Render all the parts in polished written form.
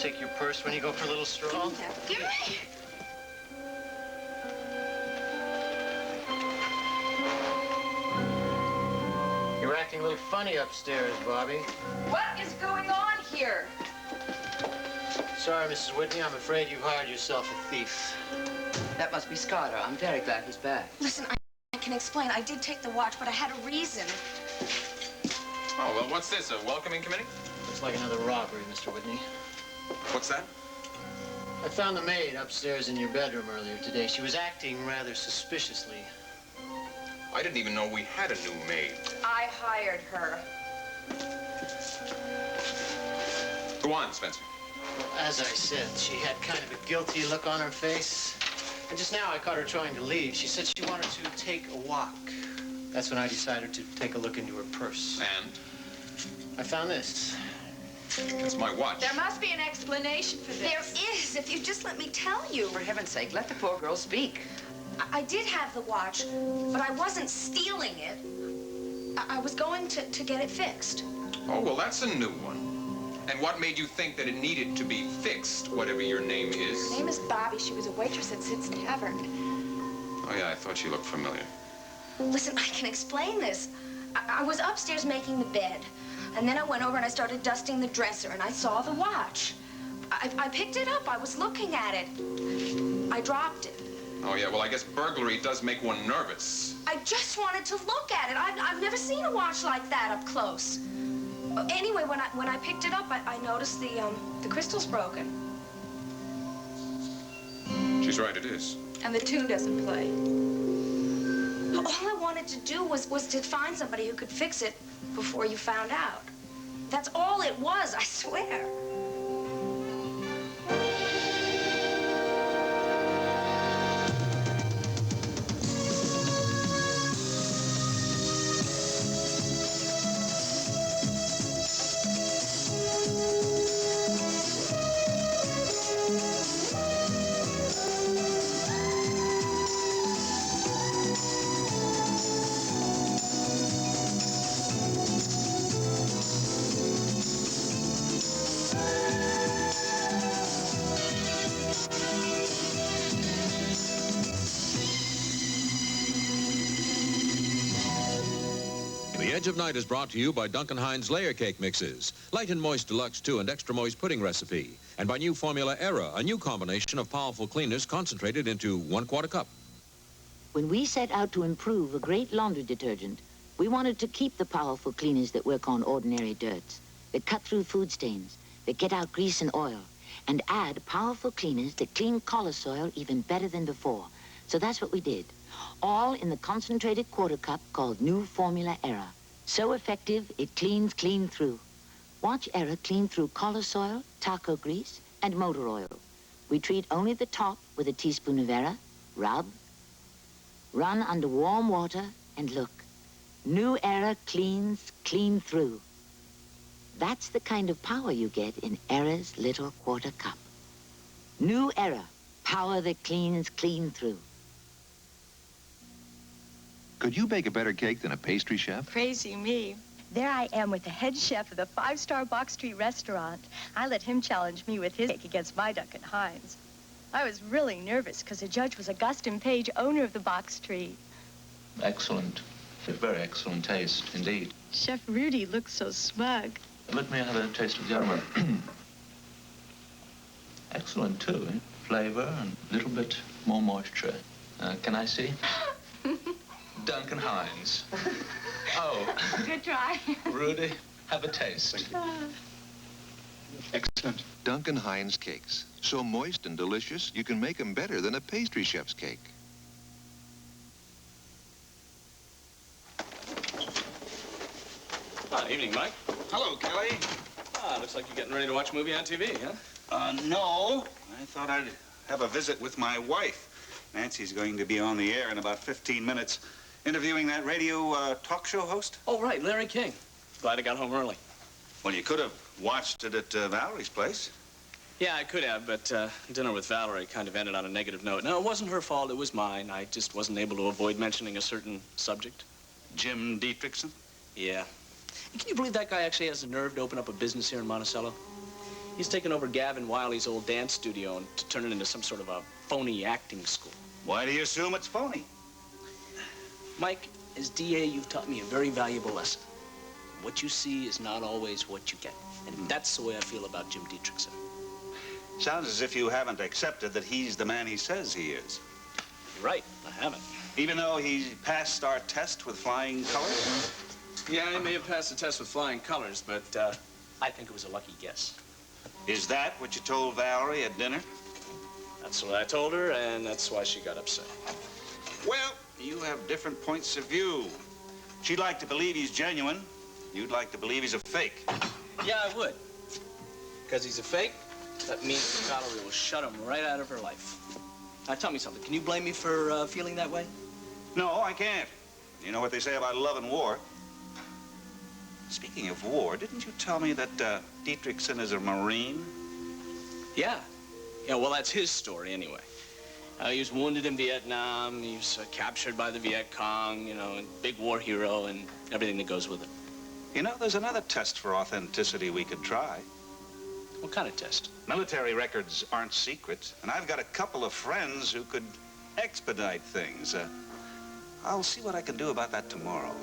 take your purse when you go for a little stroll? Give me! You're acting a little funny upstairs, Bobby. What is going on here? Sorry, Mrs. Whitney. I'm afraid you've hired yourself a thief. That must be Scarter. I'm very glad he's back. Listen, I can explain. I did take the watch, but I had a reason. Oh, well, what's this, a welcoming committee? Looks like another robbery, Mr. Whitney. What's that? I found the maid upstairs in your bedroom earlier today. She was acting rather suspiciously. I didn't even know we had a new maid. I hired her. Go on, Spencer. Well, as I said, she had kind of a guilty look on her face. And just now I caught her trying to leave. She said she wanted to take a walk. That's when I decided to take a look into her purse. And? I found this. It's my watch. There must be an explanation for this. There is, if you just let me tell you. For heaven's sake, let the poor girl speak. I did have the watch, but I wasn't stealing it. I was going to get it fixed. Oh, well, that's a new one. And what made you think that it needed to be fixed, whatever your name is? Her name is Bobby. She was a waitress at Sid's Tavern. Oh, yeah, I thought she looked familiar. Listen, I can explain this. I was upstairs making the bed, and then I went over and I started dusting the dresser, and I saw the watch. I picked it up. I was looking at it. I dropped it. Oh, yeah, well, I guess burglary does make one nervous. I just wanted to look at it. I've never seen a watch like that up close. Anyway, when I picked it up, I noticed the crystal's broken. She's right, it is. And the tune doesn't play. All I wanted to do was to find somebody who could fix it before you found out. That's all it was, I swear. The Edge of Night is brought to you by Duncan Hines Layer Cake Mixes, Light and Moist Deluxe 2 and Extra Moist Pudding Recipe, and by new Formula Era, a new combination of powerful cleaners concentrated into 1/4 cup. When we set out to improve a great laundry detergent, we wanted to keep the powerful cleaners that work on ordinary dirts, that cut through food stains, that get out grease and oil, and add powerful cleaners that clean collar soil even better than before. So that's what we did, all in the concentrated 1/4 cup called New Formula Era. So effective, it cleans clean through. Watch Era clean through collar soil, taco grease, and motor oil. We treat only the top with a teaspoon of Era, rub, run under warm water, and look. New Era cleans clean through. That's the kind of power you get in Era's little 1/4 cup. New Era, power that cleans clean through. Could you bake a better cake than a pastry chef? Crazy me. There I am with the head chef of the 5-star Box Street restaurant. I let him challenge me with his cake against my Duncan Hines. I was really nervous because the judge was Augustine Page, owner of the Box Street. Excellent. Very excellent taste, indeed. Chef Rudy looked so smug. Let me have a taste of the aroma. Excellent, too, eh? Flavor and a little bit more moisture. Can I see? Duncan Hines. Oh. Good try. Rudy, have a taste. Excellent. Duncan Hines cakes. So moist and delicious, you can make them better than a pastry chef's cake. Evening, Mike. Hello, Kelly. Looks like you're getting ready to watch a movie on TV, huh? No. I thought I'd have a visit with my wife. Nancy's going to be on the air in about 15 minutes, interviewing that radio talk show host. Oh, right, Larry King. Glad I got home early. Well, you could have watched it at Valerie's place. Yeah, I could have, but dinner with Valerie kind of ended on a negative note. No, it wasn't her fault, it was mine. I just wasn't able to avoid mentioning a certain subject. Jim Dietrichson? Yeah. And can you believe that guy actually has the nerve to open up a business here in Monticello? He's taken over Gavin Wiley's old dance studio and to turn it into some sort of a phony acting school. Why do you assume it's phony? Mike, as DA, you've taught me a very valuable lesson. What you see is not always what you get. And that's the way I feel about Jim Dietrich, sir. Sounds as if you haven't accepted that he's the man he says he is. You're right, I haven't. Even though he passed our test with flying colors? Yeah, he may have passed the test with flying colors, but I think it was a lucky guess. Is that what you told Valerie at dinner? That's what I told her, and that's why she got upset. Well, you have different points of view. She'd like to believe he's genuine. You'd like to believe he's a fake. Yeah, I would. Because he's a fake, that means Valerie will shut him right out of her life. Now, tell me something. Can you blame me for feeling that way? No, I can't. You know what they say about love and war. Speaking of war, didn't you tell me that Dietrichson is a Marine? Yeah. Yeah, well, that's his story anyway. He was wounded in Vietnam. He was captured by the Viet Cong, you know, and big war hero and everything that goes with it. You know, there's another test for authenticity we could try. What kind of test? Military records aren't secret, and I've got a couple of friends who could expedite things. I'll see what I can do about that tomorrow.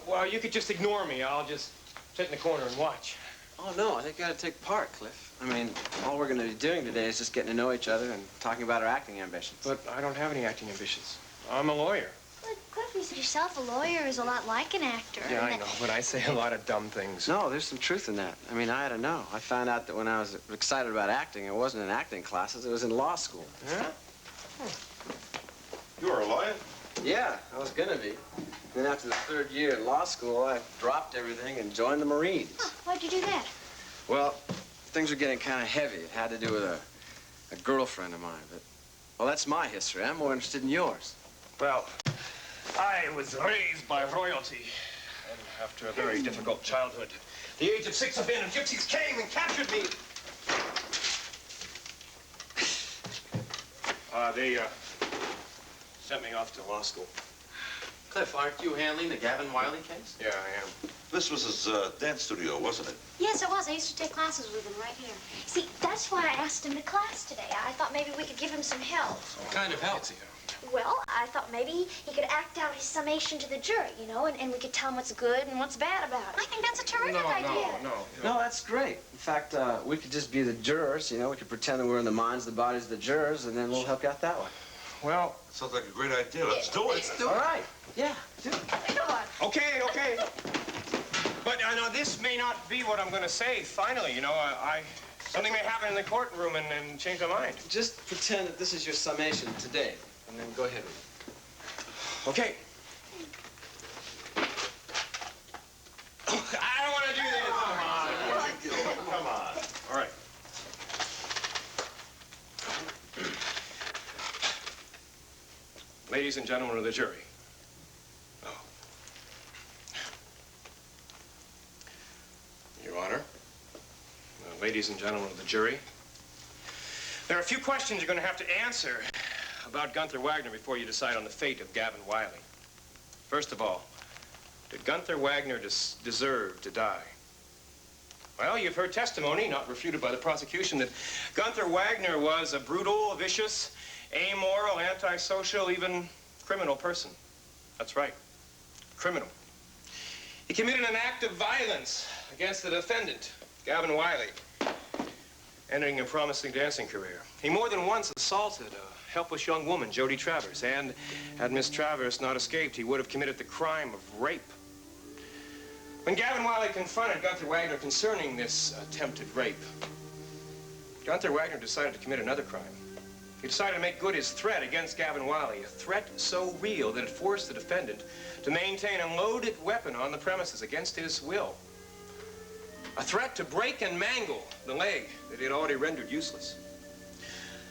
Well, you could just ignore me. I'll just sit in the corner and watch. Oh, no, I think you ought to take part, Cliff. I mean, all we're going to be doing today is just getting to know each other and talking about our acting ambitions. But I don't have any acting ambitions. I'm a lawyer. But Cliff, you said yourself a lawyer is a lot like an actor. Yeah, I know, but I say a lot of dumb things. No, there's some truth in that. I mean, I had to know. I found out that when I was excited about acting, it wasn't in acting classes, it was in law school. Yeah? You were a lawyer? Yeah, I was gonna be. Then after the third year in law school, I dropped everything and joined the Marines. Oh, why'd you do that? Well, things were getting kind of heavy. It had to do with a girlfriend of mine, but, well, that's my history. I'm more interested in yours. Well, I was raised by royalty. And after a very difficult childhood, at the age of 6, a band of gypsies came and captured me. They sent me off to law school. Cliff, aren't you handling the Gavin Wiley case? Yeah, I am. This was his dance studio, wasn't it? Yes, it was. I used to take classes with him right here. See, that's why I asked him to class today. I thought maybe we could give him some help. What kind of help? Well, I thought maybe he could act out his summation to the jury, you know, and we could tell him what's good and what's bad about it. I think that's a terrific idea. No, that's great. In fact, we could just be the jurors, you know. We could pretend that we're in the minds and the bodies of the jurors, and then we'll help you out that way. Well, sounds like a great idea. Let's do it. Let's do it. All right. Yeah, do it. Come on. Okay, okay. But I know this may not be what I'm going to say finally. You know, something may happen in the courtroom and change my mind. Just pretend that this is your summation today, and then go ahead with it. Okay. I don't want to do this. Come on. Come on. All right. Ladies and gentlemen of the jury. Oh. Your Honor, ladies and gentlemen of the jury, there are a few questions you're going to have to answer about Gunther Wagner before you decide on the fate of Gavin Wiley. First of all, did Gunther Wagner deserve to die? Well, you've heard testimony, not refuted by the prosecution, that Gunther Wagner was a brutal, vicious, amoral, antisocial, even criminal person. That's right, criminal. He committed an act of violence against the defendant, Gavin Wiley, ending a promising dancing career. He more than once assaulted a helpless young woman, Jody Travers, and had Miss Travers not escaped, he would have committed the crime of rape. When Gavin Wiley confronted Gunther Wagner concerning this attempted rape, Gunther Wagner decided to commit another crime. He decided to make good his threat against Gavin Wiley, a threat so real that it forced the defendant to maintain a loaded weapon on the premises against his will. A threat to break and mangle the leg that he had already rendered useless.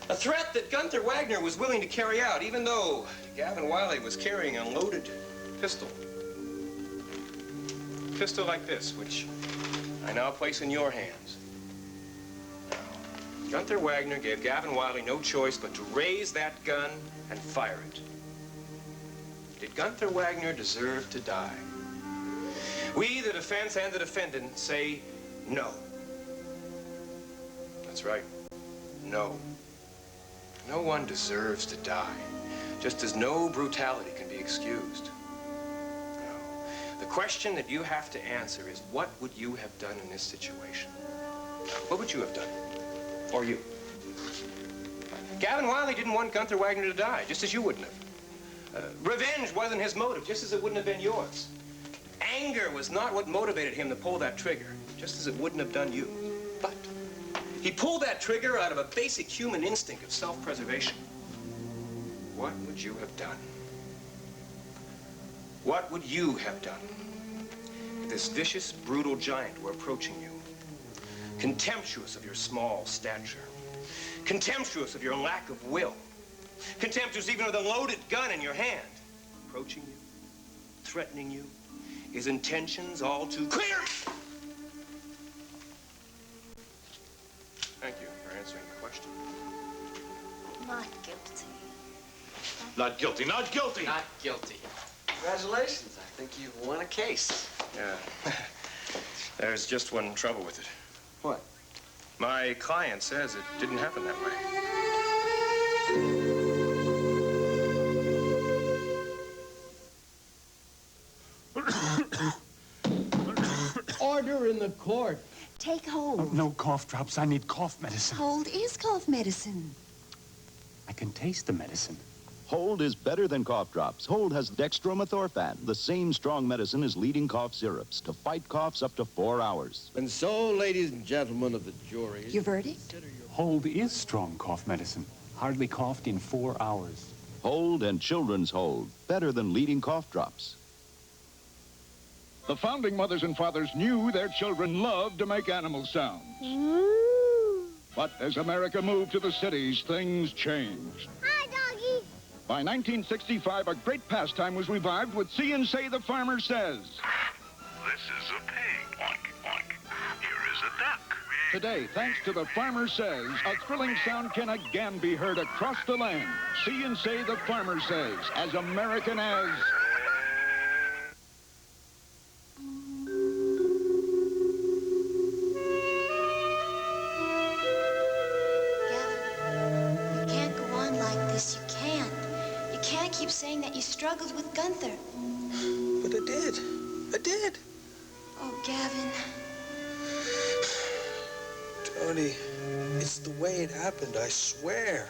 A threat that Gunther Wagner was willing to carry out, even though Gavin Wiley was carrying a loaded pistol. A pistol like this, which I now place in your hands. Gunther Wagner gave Gavin Wiley no choice but to raise that gun and fire it. Did Gunther Wagner deserve to die? We, the defense and the defendant, say No. That's right. No. No one deserves to die, just as no brutality can be excused. No. The question that you have to answer is, what would you have done in this situation? What would you have done? Or you? Gavin Wiley didn't want Gunther Wagner to die, just as you wouldn't have. Revenge wasn't his motive, just as it wouldn't have been yours. Anger was not what motivated him to pull that trigger, just as it wouldn't have done you. But he pulled that trigger out of a basic human instinct of self-preservation. What would you have done? What would you have done if this vicious, brutal giant were approaching you, contemptuous of your small stature, contemptuous of your lack of will, contemptuous even of the loaded gun in your hand, approaching you, threatening you, his intentions all too clear? Thank you for answering the question. Not guilty. Not guilty, not guilty! Not guilty. Congratulations. I think you've won a case. Yeah. There's just one trouble with it. What? My client says it didn't happen that way. Order in the court. Take hold. Oh, no cough drops. I need cough medicine. Hold is cough medicine. I can taste the medicine. Hold is better than cough drops. Hold has dextromethorphan, the same strong medicine as leading cough syrups, to fight coughs up to 4 hours. And so, ladies and gentlemen of the jury... Your verdict? Hold is strong cough medicine. Hardly coughed in 4 hours. Hold and children's Hold, better than leading cough drops. The founding mothers and fathers knew their children loved to make animal sounds. But as America moved to the cities, things changed. Hi, doggy. By 1965, a great pastime was revived with See and Say the Farmer Says. This is a pig. Oink, oink. Here is a duck. Today, thanks to the Farmer Says, a thrilling sound can again be heard across the land. See and Say the Farmer Says, as American as... Keep saying that you struggled with Gunther. But I did. I did. Oh, Gavin. Tony, it's the way it happened, I swear.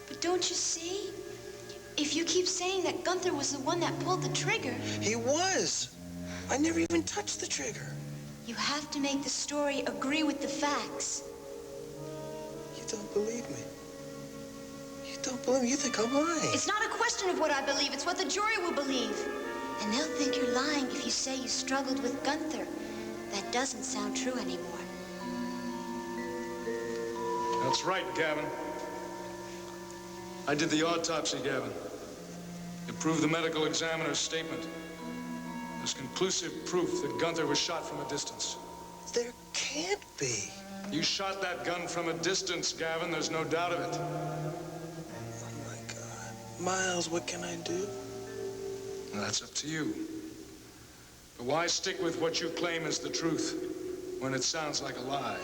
But don't you see? If you keep saying that Gunther was the one that pulled the trigger... He was. I never even touched the trigger. You have to make the story agree with the facts. You don't believe me. Don't believe me. You think I'm lying. It's not a question of what I believe. It's what the jury will believe. And they'll think you're lying if you say you struggled with Gunther. That doesn't sound true anymore. That's right, Gavin. I did the autopsy, Gavin. It proved the medical examiner's statement. There's conclusive proof that Gunther was shot from a distance. There can't be. You shot that gun from a distance, Gavin. There's no doubt of it. Miles, what can I do? Well, that's up to you. But why stick with what you claim is the truth when it sounds like a lie?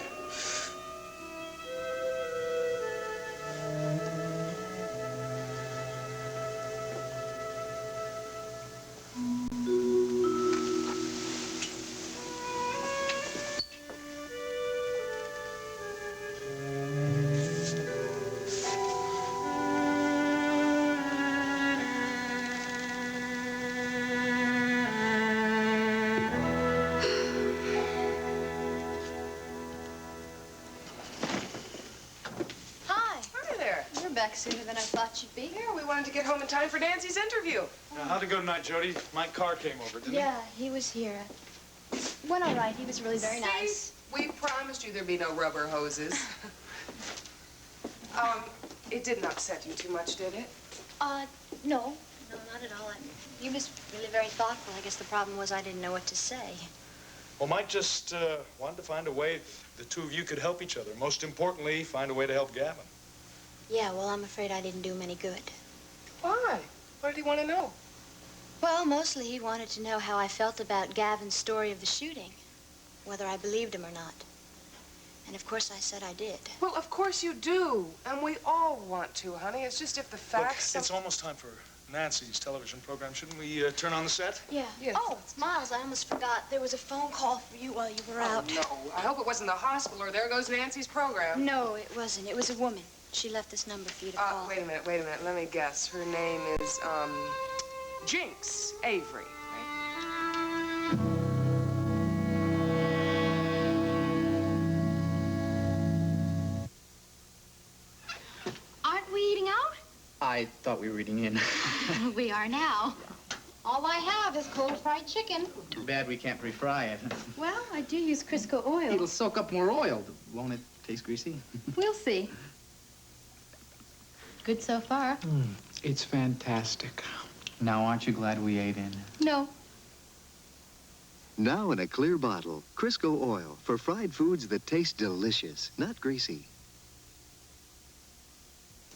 Sooner than I thought you'd be here. We wanted to get home in time for Nancy's interview. How'd it go tonight, Jody? My car came over, didn't it? Yeah, he was here. Went all right. He was really very nice. We promised you there'd be no rubber hoses. It didn't upset you too much, did it? No, not at all. He was really very thoughtful. I guess the problem was I didn't know what to say. Well, Mike just wanted to find a way the two of you could help each other. Most importantly, find a way to help Gavin. Yeah, well, I'm afraid I didn't do him any good. Why? What did he want to know? Well, mostly he wanted to know how I felt about Gavin's story of the shooting. whether I believed him or not. And of course I said I did. Well, of course you do. And we all want to, honey. It's just if the facts... Look, it's almost time for Nancy's television program. Shouldn't we turn on the set? Yeah. Yes. Oh, Miles, I almost forgot. There was a phone call for you while you were out. No, I hope it wasn't the hospital or there goes Nancy's program. No, it wasn't. It was a woman. She left this number for you to call. Wait a minute. Let me guess. Her name is, Jinx Avery, right? Aren't we eating out? I thought we were eating in. We are now. All I have is cold fried chicken. Too bad we can't refry it. Well, I do use Crisco oil. It'll soak up more oil. Won't it taste greasy? We'll see. Good so far. It's fantastic. Now, aren't you glad we ate in? No. Now in a clear bottle, Crisco oil for fried foods that taste delicious, not greasy.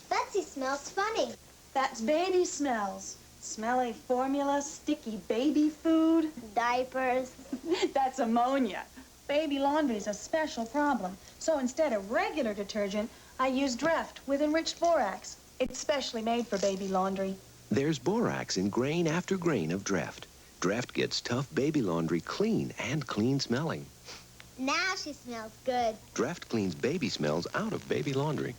Betsy smells funny. That's baby smells. Smelly formula, sticky baby food. Diapers. That's ammonia. Baby laundry's a special problem. So instead of regular detergent, I use Dreft with enriched borax. It's specially made for baby laundry. There's borax in grain after grain of Dreft. Dreft gets tough baby laundry clean and clean smelling. Now she smells good. Dreft cleans baby smells out of baby laundry.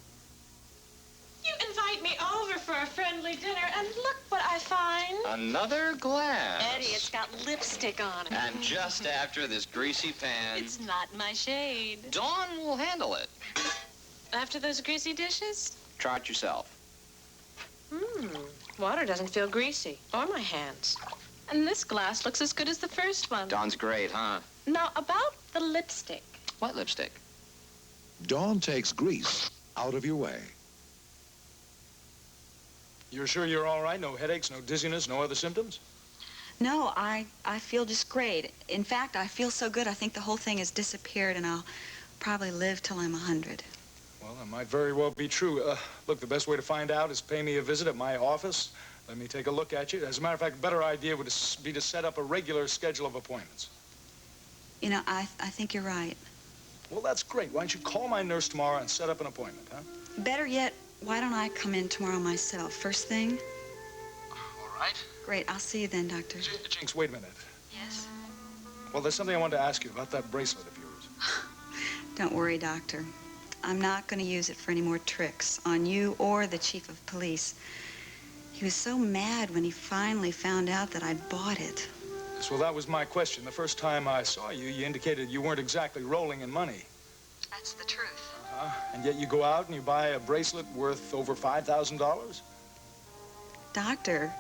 You invite me over for a friendly dinner, and look what I find. Another glass. Eddie, it's got lipstick on it. And just after this greasy pan. It's not my shade. Dawn will handle it. After those greasy dishes? Try it yourself. Water doesn't feel greasy, or my hands. And this glass looks as good as the first one. Dawn's great, huh? Now, about the lipstick. What lipstick? Dawn takes grease out of your way. You're sure you're all right? No headaches, no dizziness, no other symptoms? No, I feel just great. In fact, I feel so good, I think the whole thing has disappeared, and I'll probably live till I'm 100. Well, that might very well be true. Look, the best way to find out is pay me a visit at my office. Let me take a look at you. As a matter of fact, a better idea would be to set up a regular schedule of appointments. You know, I think you're right. Well, that's great. Why don't you call my nurse tomorrow and set up an appointment, huh? Better yet, why don't I come in tomorrow myself, first thing? All right. Great, I'll see you then, Doctor. Jinx, wait a minute. Yes? Well, there's something I wanted to ask you about that bracelet of yours. Don't worry, Doctor. I'm not going to use it for any more tricks on you or the chief of police. He was so mad when he finally found out that I'd bought it. Yes, well, that was my question. The first time I saw you, you indicated you weren't exactly rolling in money. That's the truth. And yet you go out and you buy a bracelet worth over $5,000? Doctor,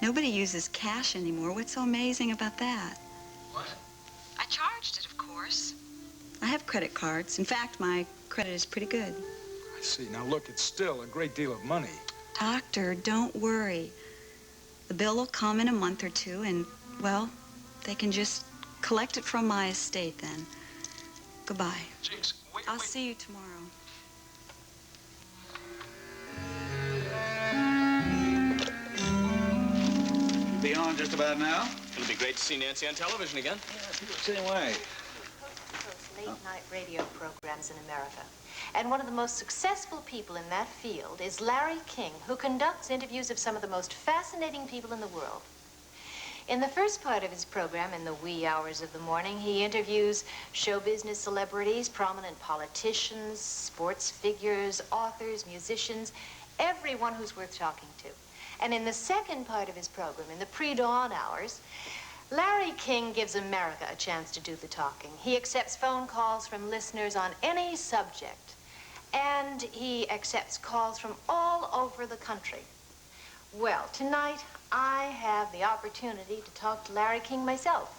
nobody uses cash anymore. What's so amazing about that? What? I charged it, of course. I have credit cards. In fact, my credit is pretty good. I see. Now, look, it's still a great deal of money. Doctor, don't worry. The bill will come in a month or two, and, well, they can just collect it from my estate then. Goodbye. Jinx, wait. I'll see you tomorrow. Be on just about now. It'll be great to see Nancy on television again. Yeah, I feel the same way. Late-night radio programs in America. And one of the most successful people in that field is Larry King, who conducts interviews of some of the most fascinating people in the world. In the first part of his program, in the wee hours of the morning, he interviews show business celebrities, prominent politicians, sports figures, authors, musicians, everyone who's worth talking to. And in the second part of his program, in the pre-dawn hours, Larry King gives America a chance to do the talking. He accepts phone calls from listeners on any subject, and he accepts calls from all over the country. Well, tonight, I have the opportunity to talk to Larry King myself.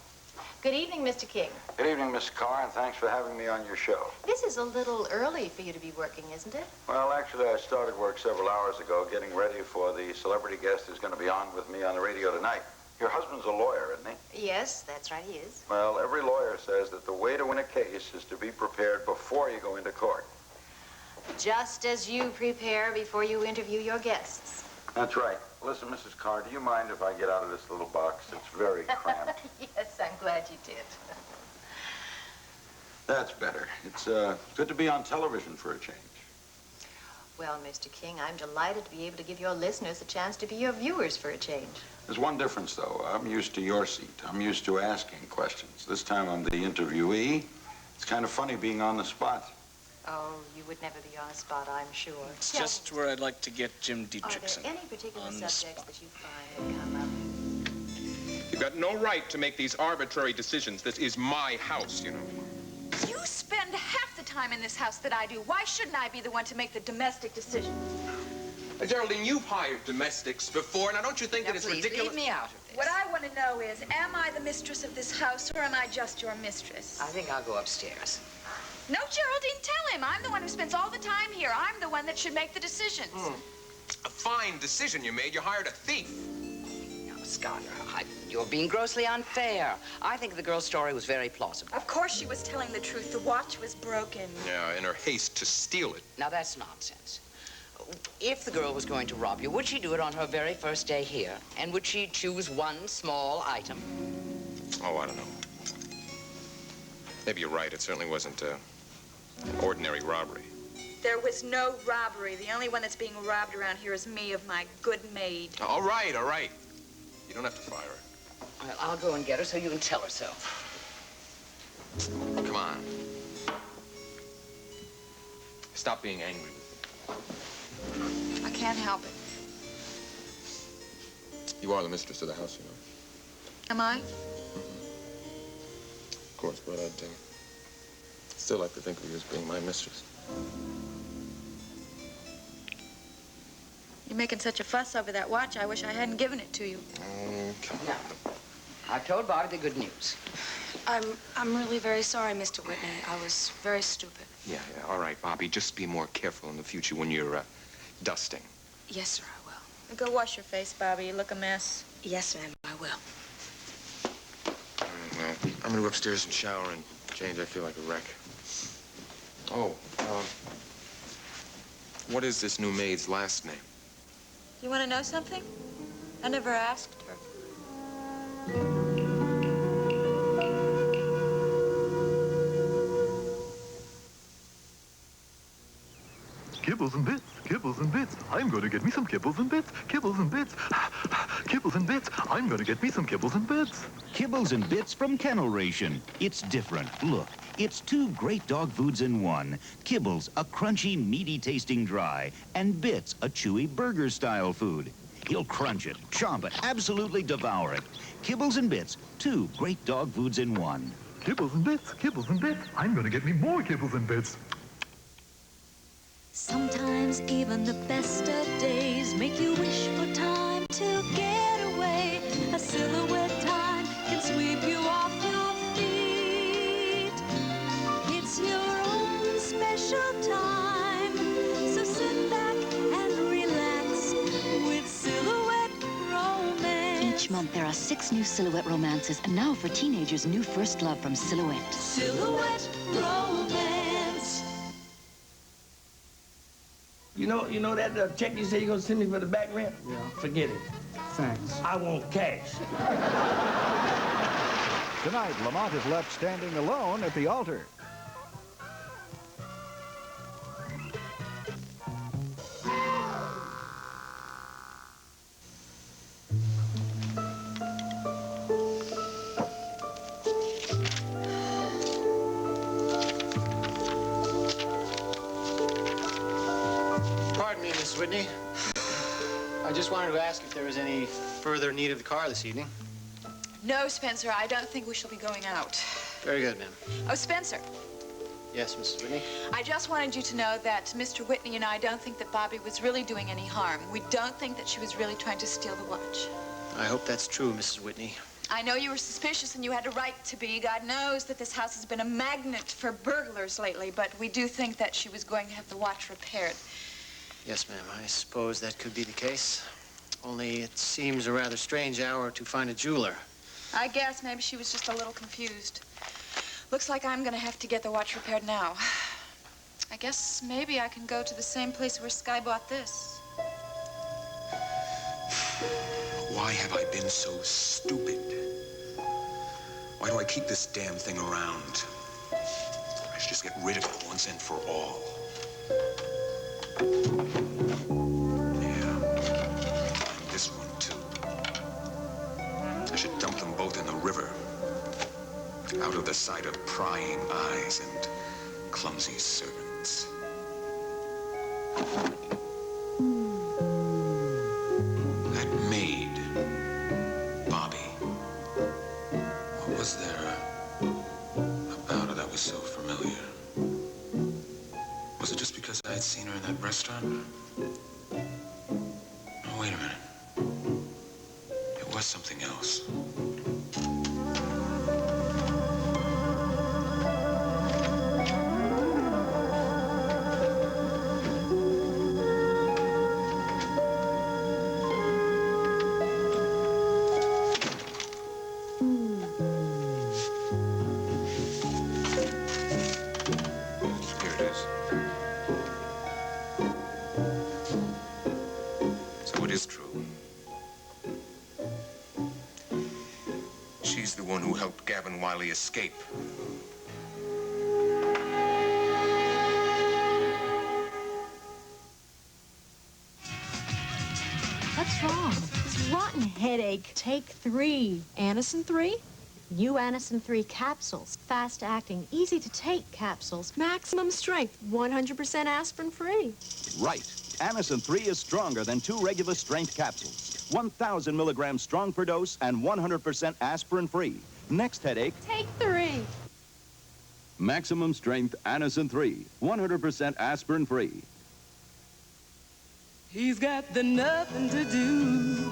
Good evening, Mr. King. Good evening, Miss Carr, and thanks for having me on your show. This is a little early for you to be working, isn't it? Well, actually, I started work several hours ago getting ready for the celebrity guest who's going to be on with me on the radio tonight. Your husband's a lawyer, isn't he? Yes, that's right, he is. Well, every lawyer says that the way to win a case is to be prepared before you go into court. Just as you prepare before you interview your guests. That's right. Listen, Mrs. Carr, do you mind if I get out of this? this little box. It's very cramped. Yes, I'm glad you did. That's better. It's good to be on television for a change. Well, Mr. King, I'm delighted to be able to give your listeners a chance to be your viewers for a change. There's one difference, though. I'm used to your seat. I'm used to asking questions. This time I'm the interviewee. It's kind of funny being on the spot. Oh, you would never be on a spot, I'm sure. It's just where I'd like to get Jim Are Dietrichson. there any particular on the subjects that you find that come up? You've got no right to make these arbitrary decisions. This is my house, you know. You spend half the time in this house that I do. Why shouldn't I be the one to make the domestic decision? Geraldine, you've hired domestics before. Now, don't you think that it's please, ridiculous? leave me out of this. What I want to know is, am I the mistress of this house, or am I just your mistress? I think I'll go upstairs. No, Geraldine, tell him. I'm the one who spends all the time here. I'm the one that should make the decisions. A fine decision you made. You hired a thief. Now, Scott, you're being grossly unfair. I think the girl's story was very plausible. Of course she was telling the truth. The watch was broken. Yeah, in her haste to steal it. Now, that's nonsense. If the girl was going to rob you, would she do it on her very first day here? And would she choose one small item? Oh, I don't know. Maybe you're right. It certainly wasn't an ordinary robbery. There was no robbery. The only one that's being robbed around here is me of my good maid. All right, all right. You don't have to fire her. Well, I'll go and get her so you can tell her so. Come on. Stop being angry with I can't help it. me. You are the mistress of the house, you know. Am I? Of course, but I'd still like to think of you as being my mistress. You're making such a fuss over that watch. I wish I hadn't given it to you. Come on. I've told Bobby the good news. I'm really very sorry, Mr. Whitney. I was very stupid. Yeah, all right, Bobby. Just be more careful in the future when you're dusting. Yes, sir, I will. Go wash your face, Bobby. You look a mess. Yes, ma'am, I will. All right, well, I'm gonna go upstairs and shower and change. I feel like a wreck. Oh, what is this new maid's last name? You want to know something? I never asked her. Kibbles and bits, kibbles and bits. I'm going to get me some kibbles and bits, kibbles and bits. Kibbles and bits. I'm going to get me some kibbles and bits. Kibbles and Bits from Kennel Ration. It's different. Look, it's two great dog foods in one. Kibbles, a crunchy, meaty-tasting dry, and Bits, a chewy burger-style food. He'll crunch it, chomp it, absolutely devour it. Kibbles and Bits, two great dog foods in one. Kibbles and bits, kibbles and bits. I'm going to get me more kibbles and bits. Sometimes even the best of days make you wish for time to get away. A silhouette time can sweep you off your feet. It's your own special time, so sit back and relax with Silhouette Romance. Each month there are 6 new Silhouette romances, and now for teenagers, new First Love from Silhouette. Silhouette Romance. You know that check you say you're gonna send me for the back rent? Yeah. Forget it. Thanks. I want cash. Tonight, Lamont is left standing alone at the altar. Pardon me, Miss Whitney. I just wanted to ask if there was any further need of the car this evening. No, Spencer, I don't think we shall be going out. Very good, ma'am. Oh, Spencer, Yes, Mrs. Whitney? I just wanted you to know that Mr. Whitney and I don't think that Bobby was really doing any harm. We don't think that she was really trying to steal the watch. I hope that's true, Mrs. Whitney. I know you were suspicious and you had a right to be. God knows that this house has been a magnet for burglars lately, but we do think that she was going to have the watch repaired. Yes, ma'am. I suppose that could be the case. Only it seems a rather strange hour to find a jeweler. I guess maybe she was just a little confused. Looks like I'm gonna have to get the watch repaired now. I guess maybe I can go to the same place where Sky bought this. Why have I been so stupid? Why do I keep this damn thing around? I should just get rid of it once and for all. Yeah. And this one, too. I should dump them both in the river. Out of the sight of prying eyes and clumsy servants. That maid, Bobby. What was there about her that was so familiar? Was it just because I had seen her in that restaurant? Oh, wait a minute. It was something else. She's the one who helped Gavin Wiley escape. What's wrong? This rotten headache. Take 3. Anacin 3? New Anacin 3 capsules. Fast-acting, easy-to-take capsules. Maximum strength. 100% aspirin-free. Right. Anacin 3 is stronger than 2 regular strength capsules. 1,000 milligrams strong per dose and 100% aspirin-free. Next headache, Take 3. maximum strength Anacin 3. 100% aspirin-free. He's got the nothing to do,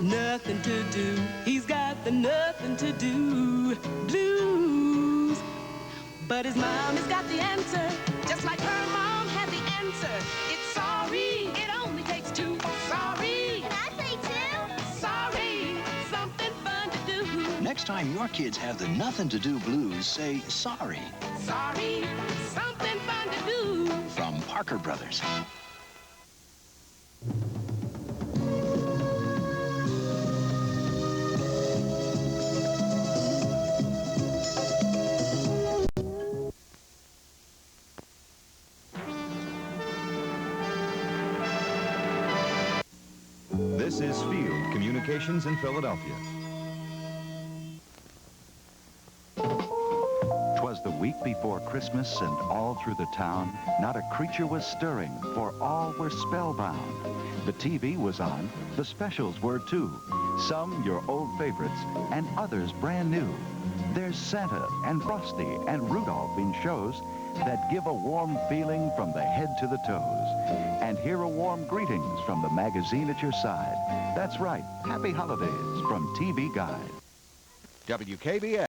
nothing to do. He's got the nothing to do blues. But his mom has got the answer, just like her mom had the answer. It's sorry, it only takes 2. Sorry. Can I say 2? Sorry, something fun to do. Next time your kids have the nothing to do blues, say sorry. Sorry, something fun to do. From Parker Brothers. This is Field Communications in Philadelphia. 'Twas the week before Christmas, and all through the town, not a creature was stirring, for all were spellbound. The TV was on, the specials were too. Some your old favorites, and others brand new. There's Santa and Frosty and Rudolph in shows that give a warm feeling from the head to the toes. And hear a warm greetings from the magazine at your side. That's right, Happy Holidays from TV Guide. WKBS.